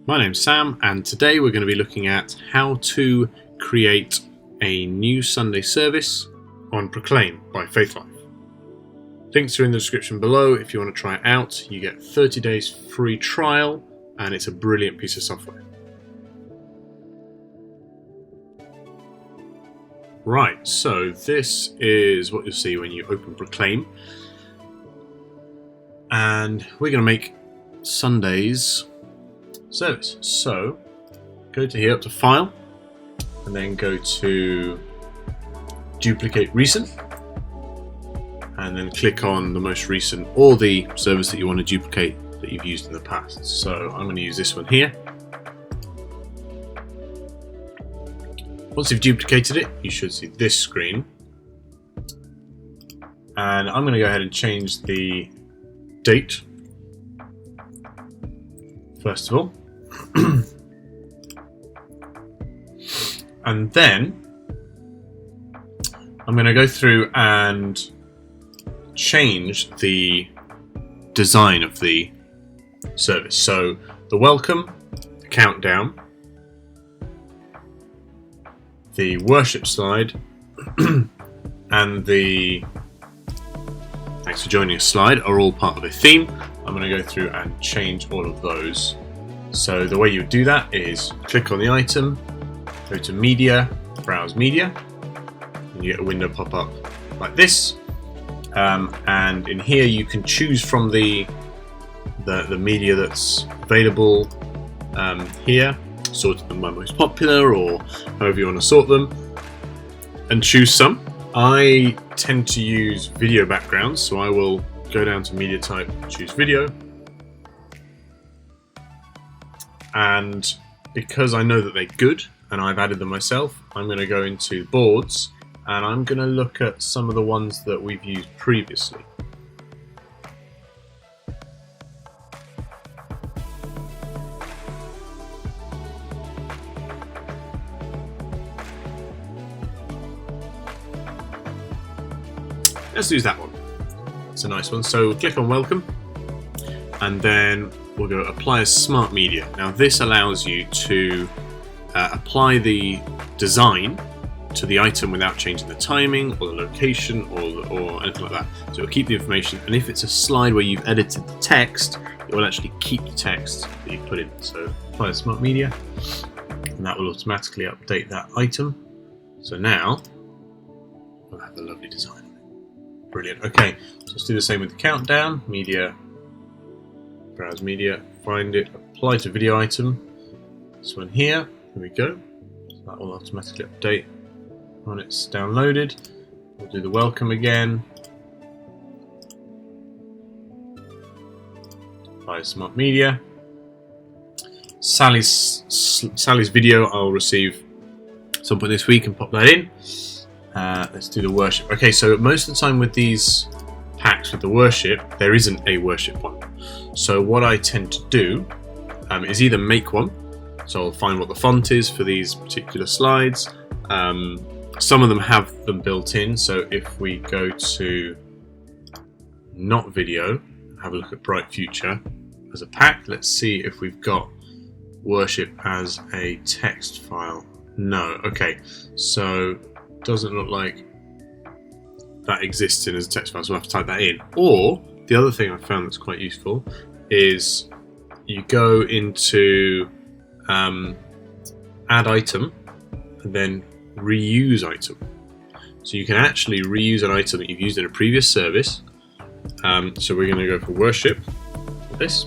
My name's Sam, and today we're going to be looking at how to create a new Sunday service on Proclaim by Faithlife. Links are in the description below if you want to try it out. You get 30 days free trial, and it's a brilliant piece of software. Right, so this is what you'll see when you open Proclaim. And we're going to make Sunday's service. So go to here up to File, and then go to Duplicate Recent, and then click on the most recent or the service that you want to duplicate that you've used in the past. So I'm going to use this one here. Once you've duplicated it, you should see this screen, and I'm going to go ahead and change the date first of all. And then I'm going to go through and change the design of the service. So the welcome, the countdown, the worship slide, and the thanks for joining us slide are all part of a theme. I'm going to go through and change all of those. So the way you would do that is click on the item, go to Media, Browse Media, and you get a window pop up like this. And in here you can choose from the media that's available here, sort them by most popular or however you want to sort them, and choose some. I tend to use video backgrounds, so I will go down to media type, choose video, and because I know that they're good and I've added them myself, I'm going to go into boards and I'm going to look at some of the ones that we've used previously. Let's use that one. It's a nice one. So click on welcome, and then we'll go apply as smart media. Now this allows you to apply the design to the item without changing the timing or the location or anything like that. So it'll keep the information, and if it's a slide where you've edited the text, it will actually keep the text that you put in. So apply as smart media, and that will automatically update that item. So now we'll have a lovely design. Brilliant. Okay, so let's do the same with the countdown. Media, browse media, find it, apply to video item. This one here. Here we go. So that will automatically update when it's downloaded. We'll do the welcome again. Apply smart media. Sally's video I'll receive some point this week and pop that in. Let's do the worship. Okay, so most of the time with these packs with the worship, there isn't a worship one. So what I tend to do is either make one. So I'll find what the font is for these particular slides. Some of them have them built in. So if we go to not video, have a look at Bright Future as a pack. Let's see if we've got worship as a text file. No. Okay, so doesn't look like that exists in as a text file, so we'll have to type that in. Or the other thing I found that's quite useful is you go into add item and then reuse item. So you can actually reuse an item that you've used in a previous service. So we're going to go for worship with this,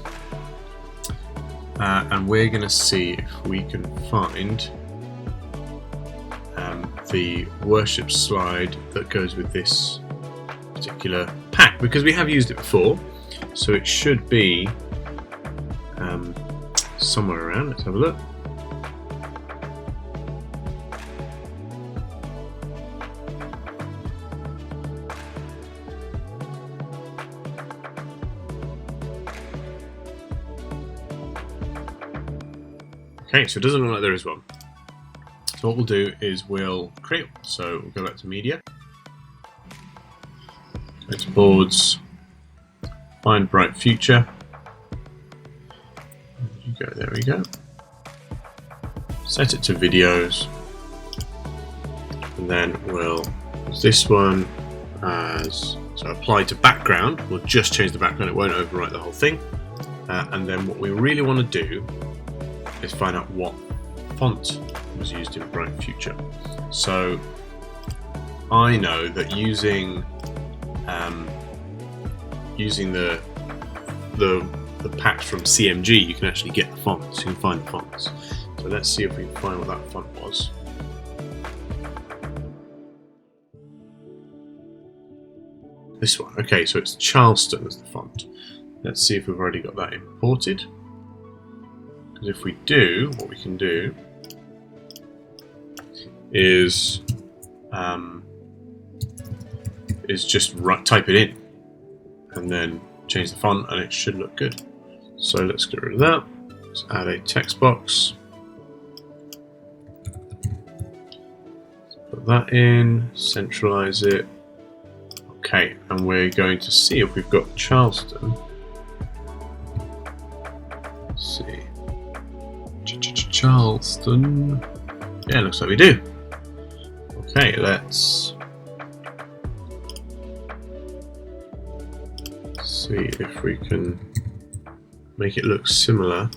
and we're going to see if we can find the worship slide that goes with this particular pack, because we have used it before, so it should be somewhere around. Let's have a look. Okay, so it doesn't look like there is one. So what we'll do is we'll create. So we'll go back to media, go to boards, find Bright Future. There we go. set it to videos, and then we'll use this one as, so apply to background. We'll just change the background, it won't overwrite the whole thing. And then what we really want to do is find out what font was used in Bright Future. So I know that using the packs from CMG, you can actually get the fonts. You can find the fonts. So let's see if we can find what that font was. This one. Okay, so it's Charleston as the font. Let's see if we've already got that imported. Because if we do, what we can do is just type it in and then change the font, and it should look good. So let's get rid of that. Let's add a text box. Let's put that in, centralize it. Okay, and we're going to see if we've got Charleston. Let's see. Charleston. Yeah, looks like we do. Okay, let's see if we can make it look similar.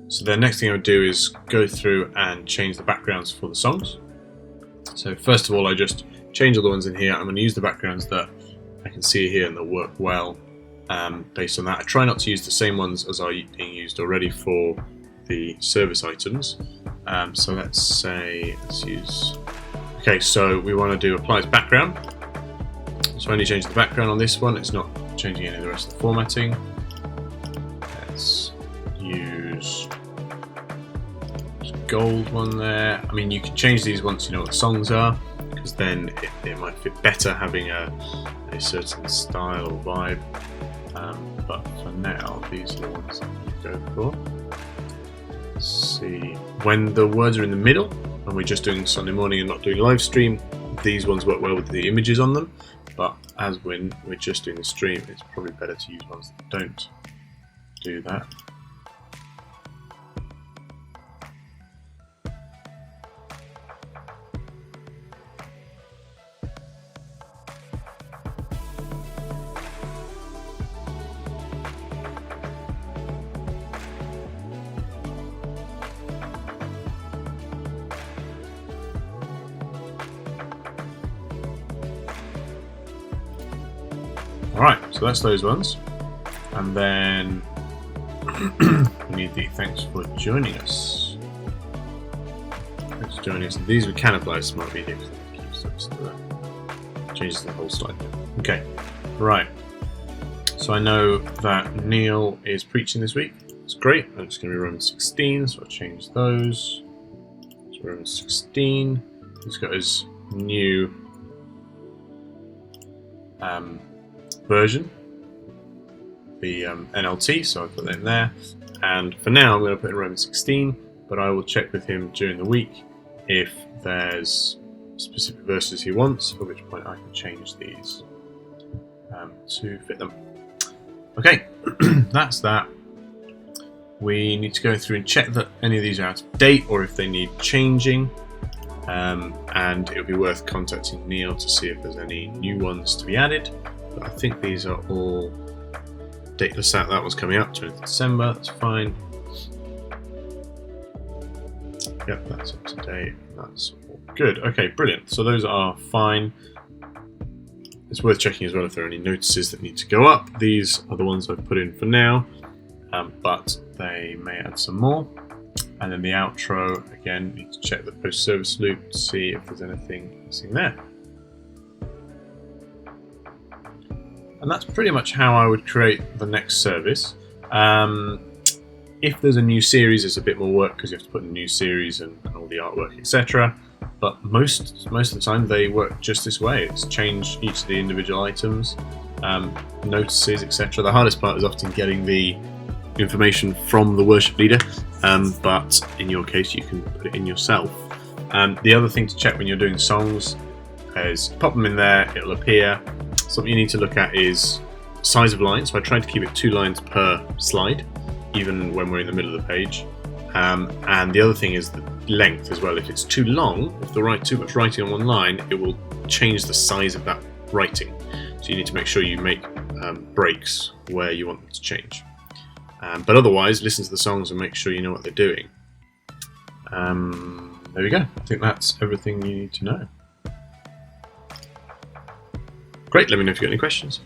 So the next thing I would do is go through and change the backgrounds for the songs. So first of all, I just change all the ones in here. I'm going to use the backgrounds that I can see here and that work well based on that. I try not to use the same ones as are being used already for the service items. So let's use... Okay, so we want to do apply as background. So I only change the background on this one. It's not changing any of the rest of the formatting. Let's use gold one there. I mean, you can change these once you know what the songs are, because then it might fit better having a certain style or vibe. But for now, these are the ones I'm going to go for. Let's see. When the words are in the middle, and we're just doing Sunday morning and not doing live stream, these ones work well with the images on them. But as when we're just doing the stream, it's probably better to use ones that don't do that. Alright, so that's those ones. And then we need the thanks for joining us. Thanks for joining us. And these we can apply to smart media because it keeps those to that. Changes the whole slide. Okay, right. So I know that Neil is preaching this week. It's great. And it's going to be Romans 16, so I'll change those. So Romans 16. He's got his new version, the NLT, so I'll put that in there. And for now, I'm going to put in Romans 16, but I will check with him during the week if there's specific verses he wants, at which point I can change these to fit them. Okay, that's that. We need to go through and check that any of these are out of date or if they need changing. And it would be worth contacting Neil to see if there's any new ones to be added. But I think these are all dateless. That one's coming up, 20th December, that's fine. Yep, that's up to date. That's all good. Okay, brilliant. So those are fine. It's worth checking as well if there are any notices that need to go up. These are the ones I've put in for now, but they may add some more. And then the outro, again, need to check the post-service loop to see if there's anything missing there. And that's pretty much how I would create the next service. If there's a new series, it's a bit more work because you have to put in a new series and all the artwork, etc. But most of the time they work just this way. It's change each of the individual items, notices, etc. The hardest part is often getting the information from the worship leader, but in your case you can put it in yourself. The other thing to check when you're doing songs is pop them in there, it'll appear. Something you need to look at is size of line, so I tried to keep it 2 lines per slide, even when we're in the middle of the page. And the other thing is the length as well. If it's too long, if there too much writing on one line, it will change the size of that writing. So you need to make sure you make breaks where you want them to change. But otherwise, listen to the songs and make sure you know what they're doing. There we go. I think that's everything you need to know. Great, let me know if you've got any questions.